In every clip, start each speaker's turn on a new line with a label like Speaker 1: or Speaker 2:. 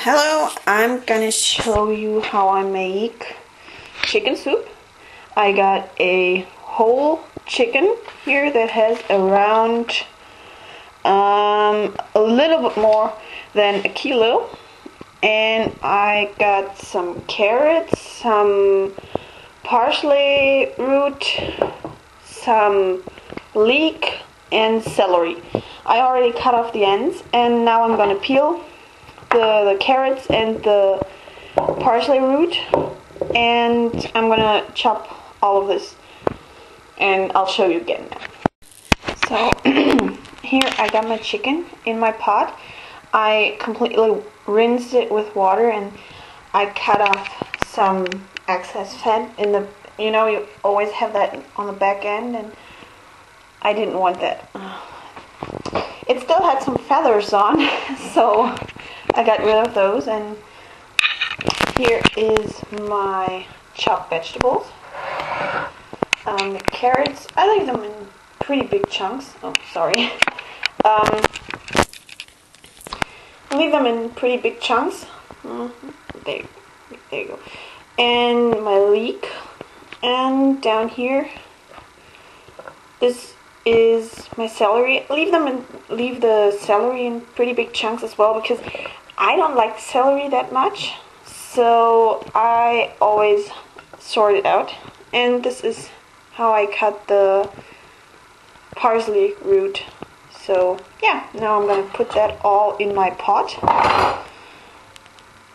Speaker 1: Hello, I'm gonna show you how I make chicken soup. I got a whole chicken here that has around a little bit more than a kilo, and I got some carrots, some parsley root, some leek, and celery. I already cut off the ends, and now I'm gonna peel the carrots and the parsley root, and I'm gonna chop all of this, and I'll show you again now. So here I got my chicken in my pot. I completely rinsed it with water, and I cut off some excess fat in the, you always have that on the back end, and I didn't want that. It still had some feathers on, so I got rid of those, and here is my chopped vegetables. The carrots, I leave them in pretty big chunks. Oh, sorry. Leave them in pretty big chunks. There you go. And my leek. And down here, this is my celery. Leave the celery in pretty big chunks as well, because I don't like celery that much, so I always sort it out. And this is how I cut the parsley root. So yeah, now I'm gonna put that all in my pot.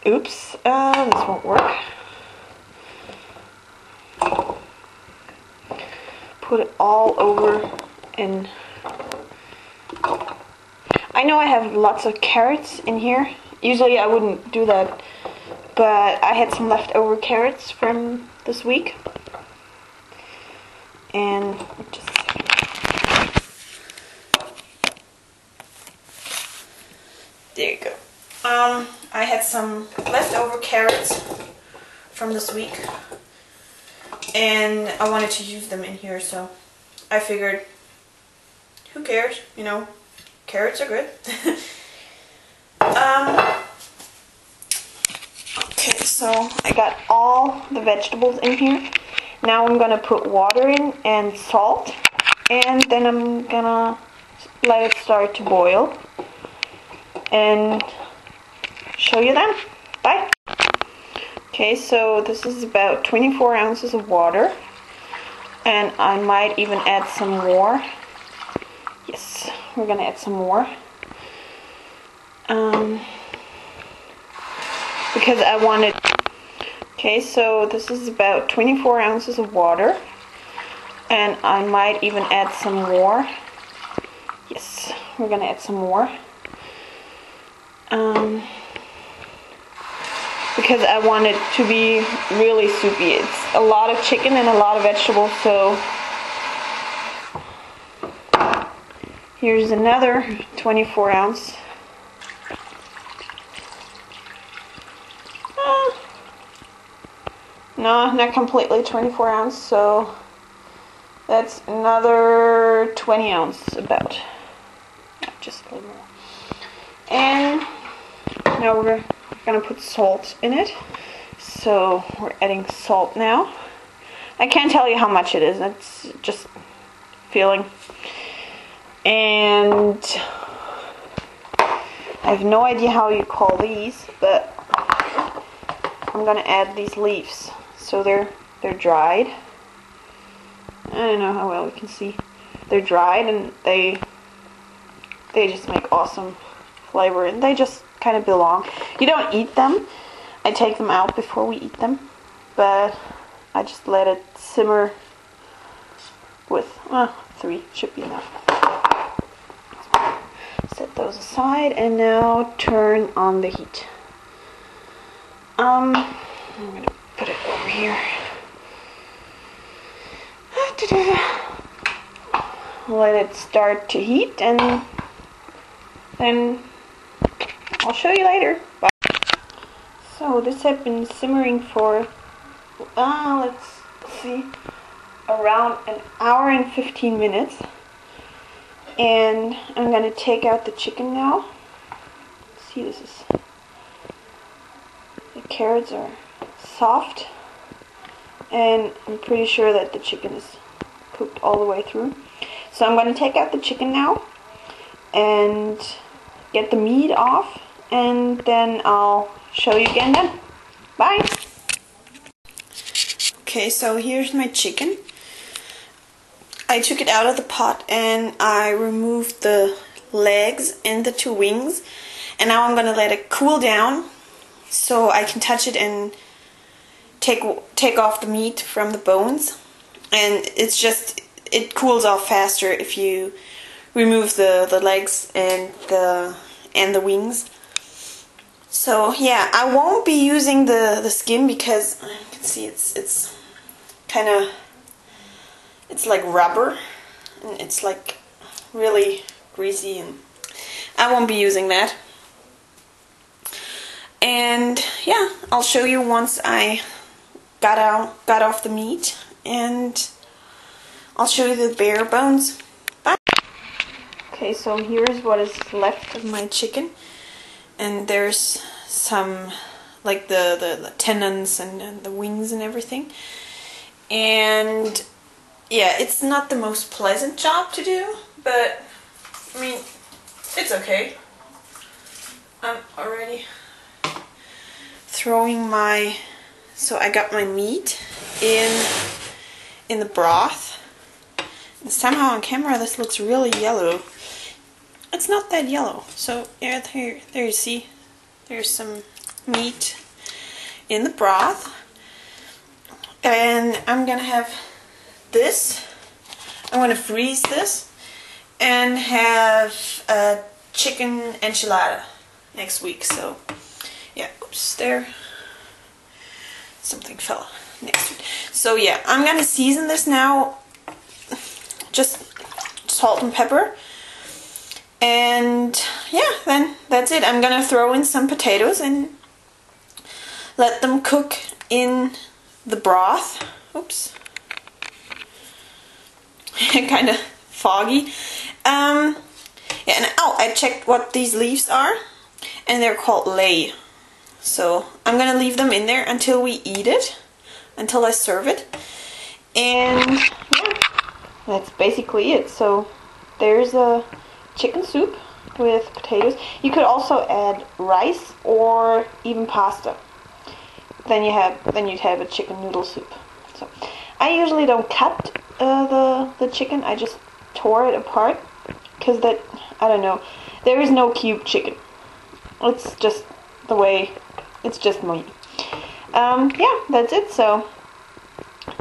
Speaker 1: Oops, this won't work. Put it all over, and I know I have lots of carrots in here. Usually I wouldn't do that, but I had some leftover carrots from this week. And just there you go. I had some leftover carrots from this week, and I wanted to use them in here, so I figured, who cares, carrots are good. Okay, so I got all the vegetables in here. Now I'm gonna put water in and salt, and then I'm gonna let it start to boil and show you then. Bye. Okay, so this is about 24 ounces of water, and I might even add some more. Yes, we're gonna add some more. Because I wanted. Okay, so this is about 24 ounces of water, and I might even add some more. Yes, we're gonna add some more. Because I want it to be really soupy. It's a lot of chicken and a lot of vegetables, so here's another 24 ounce. No, not completely 24 ounce, so that's another 20 ounce about. Just a little more. And now we're gonna put salt in it. So we're adding salt now. I can't tell you how much it is, it's just feeling. And I have no idea how you call these, but I'm gonna add these leaves. So they're dried. I don't know how well you can see. They're dried, and they just make awesome flavor, and they just kind of belong. You don't eat them. I take them out before we eat them, but I just let it simmer with 3 should be enough. Set those aside, and now turn on the heat. I'm gonna put it over here. Let it start to heat, and then I'll show you later. Bye. So this has been simmering for, let's see, around an hour and 15 minutes. And I'm gonna take out the chicken now. See, this is carrots are soft, and I'm pretty sure that the chicken is cooked all the way through. So I'm going to take out the chicken now and get the meat off, and then I'll show you again then. Bye! Okay, so here's my chicken. I took it out of the pot and I removed the legs and the 2 wings, and now I'm going to let it cool down so I can touch it and take off the meat from the bones. And it cools off faster if you remove the legs and the wings. So yeah, I won't be using the skin because you can see it's kind of, it's like rubber and it's like really greasy, and I won't be using that. And yeah, I'll show you once I got off the meat, and I'll show you the bare bones. Bye. Okay, so here's what is left of my chicken, and there's some like the tendons and the wings and everything. And yeah, it's not the most pleasant job to do, but I mean, it's okay. I'm already throwing my, so I got my meat in the broth. And somehow on camera this looks really yellow. It's not that yellow. So yeah, there you see, there's some meat in the broth. And I'm gonna have this. I'm gonna freeze this and have a chicken enchilada next week. So yeah, oops, there something fell next to it. So yeah, I'm gonna season this now. Just salt and pepper. And yeah, then that's it. I'm gonna throw in some potatoes and let them cook in the broth. Oops. Kind of foggy. Yeah, and oh, I checked what these leaves are, and they're called lei. So I'm gonna leave them in there until we eat it, until I serve it. And yeah, that's basically it. So there's a chicken soup with potatoes. You could also add rice or even pasta. Then you'd have a chicken noodle soup. So I usually don't cut the chicken. I just tore it apart because that, I don't know, there is no cube chicken. It's just the way, it's just meat. Yeah, that's it. So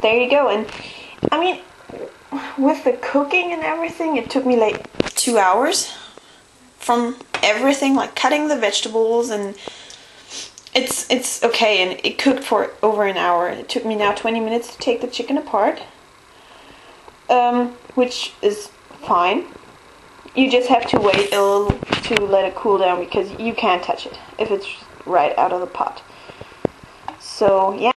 Speaker 1: there you go. And I mean, with the cooking and everything, it took me like 2 hours from everything, like cutting the vegetables, and it's okay, and it cooked for over an hour. It took me now 20 minutes to take the chicken apart, which is fine. You just have to wait a little to let it cool down because you can't touch it if it's right out of the pot. So yeah.